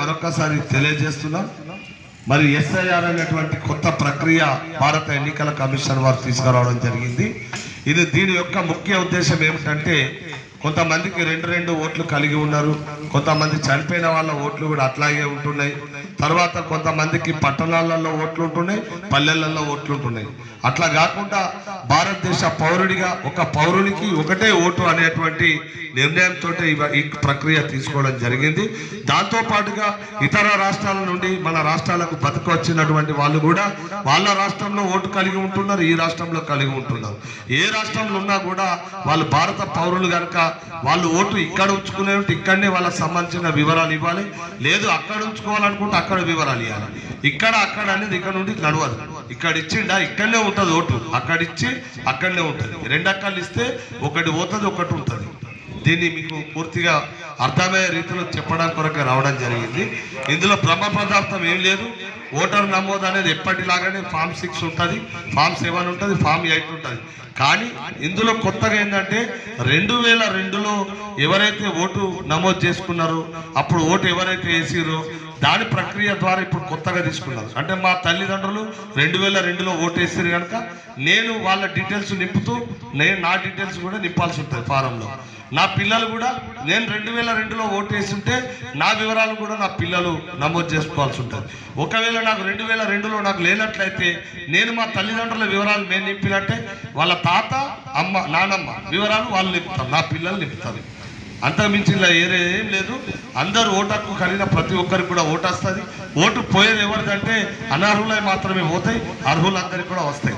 మరొకసారి తెలియజేస్తున్నాం. మరి ఎస్ఐఆర్ అనేటువంటి కొత్త ప్రక్రియ భారత ఎన్నికల కమిషన్ వారు తీసుకురావడం జరిగింది. దీని యొక్క ముఖ్య ఉద్దేశం ఏమిటంటే, కొంతమందికి రెండు ఓట్లు కలిగి ఉన్నారు, కొంతమంది చనిపోయిన వాళ్ళ ఓట్లు కూడా అట్లాగే ఉంటున్నాయి. తర్వాత కొంతమందికి పట్టణాలలో ఓట్లు ఉంటున్నాయి, పల్లెలలో ఓట్లు ఉంటున్నాయి. అట్లా కాకుండా భారతదేశ పౌరుడిగా ఒక పౌరునికి ఒకటే ఓటు అనేటువంటి నిర్ణయంతో ఈ ప్రక్రియ తీసుకోవడం జరిగింది. దాంతో పాటుగా ఇతర రాష్ట్రాల నుండి మన రాష్ట్రాలకు బతుకు వచ్చినటువంటి వాళ్ళు కూడా వాళ్ళ రాష్ట్రంలో ఓటు కలిగి ఉంటున్నారు, ఈ రాష్ట్రంలో కలిగి ఉంటున్నారు. ఏ రాష్ట్రంలో ఉన్నా కూడా వాళ్ళు భారత పౌరులు కనుక వాళ్ళు ఓటు ఇక్కడ ఉంచుకునే ఇక్కడనే వాళ్ళకి సంబంధించిన వివరాలు ఇవ్వాలి. లేదు అక్కడ ఉంచుకోవాలనుకుంటే అక్కడ వివరాలు ఇవ్వాలి. ఇక్కడ అక్కడ అనేది ఇక్కడ నుండి నడవదు. ఇక్కడ ఇచ్చిండా ఇక్కడనే ఉంటుంది ఓటు, అక్కడ ఇచ్చి అక్కడనే ఉంటుంది. 2 అక్కలు ఇస్తే ఒకటి పోతుంది, ఒకటి ఉంటుంది. దీన్ని మీకు పూర్తిగా అర్థమయ్యే రీతిలో చెప్పడం కొరకు రావడం జరిగింది. ఇందులో బ్రహ్మ పదార్థం ఏం లేదు. ఓటర్ నమోదు అనేది ఎప్పటిలాగానే ఫామ్ 6 ఉంటుంది, ఫామ్ 7 ఉంటుంది, ఫామ్ 8 ఉంటుంది. కానీ ఇందులో కొత్తగా ఏంటంటే 2002లో ఎవరైతే ఓటు నమోదు చేసుకున్నారో, అప్పుడు ఓటు ఎవరైతే వేసిరో దాని ప్రక్రియ ద్వారా ఇప్పుడు కొత్తగా తీసుకున్నారు. అంటే మా తల్లిదండ్రులు 2002లో ఓటు వేసారు కనుక నేను వాళ్ళ డీటెయిల్స్ నింపుతూ నా డీటెయిల్స్ కూడా నింపాల్సి ఉంటుంది ఫారంలో. నా పిల్లలు కూడా నేను 2002లో ఓటు వేస్తుంటే నా వివరాలు కూడా నా పిల్లలు నమోదు చేసుకోవాల్సి ఉంటుంది. ఒకవేళ నాకు 2002లో నాకు లేనట్లయితే నేను మా తల్లిదండ్రుల వివరాలు మేము నింపినట్టే వాళ్ళ తాత అమ్మ నానమ్మ వివరాలు వాళ్ళు నింపుతారు, నా పిల్లలు నింపుతారు. అంతకుమించిన ఏం లేదు. అందరూ ఓటు హక్కు కలిగిన ప్రతి ఒక్కరికి కూడా ఓటు వస్తుంది. ఓటు పోయేది ఎవరిదంటే అనర్హులై మాత్రమే పోతాయి, అర్హులందరికీ కూడా వస్తాయి.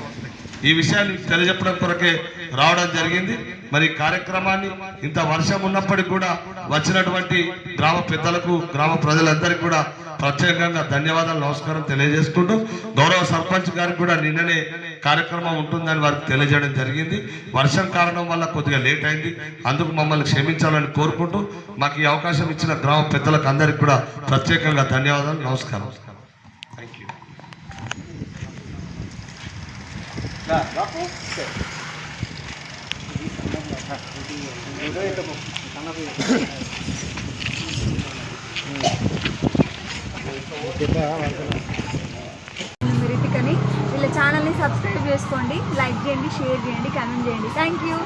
ఈ విషయాన్ని తెలియజెప్పడం కొరకే రావడం జరిగింది. మరి కార్యక్రమాన్ని ఇంత వర్షం ఉన్నప్పటికీ కూడా వచ్చినటువంటి గ్రామ పెద్దలకు, గ్రామ ప్రజలందరికీ కూడా ప్రత్యేకంగా ధన్యవాదాలు, నమస్కారం తెలియజేసుకుంటూ, గౌరవ సర్పంచ్ గారికి కూడా నిన్ననే కార్యక్రమం ఉంటుందని వారికి తెలియజేయడం జరిగింది. వర్షం కారణం వల్ల కొద్దిగా లేట్ అయింది, అందుకు మమ్మల్ని క్షమించాలని కోరుకుంటూ మాకు ఈ అవకాశం ఇచ్చిన గ్రామ పెద్దలకు అందరికీ కూడా ప్రత్యేకంగా ధన్యవాదాలు, నమస్కారం. Thank you. రితికని వీళ్ళ ఛానల్ని సబ్స్క్రైబ్ చేసుకోండి, లైక్ చేయండి, షేర్ చేయండి, కామెంట్ చేయండి. Thank you.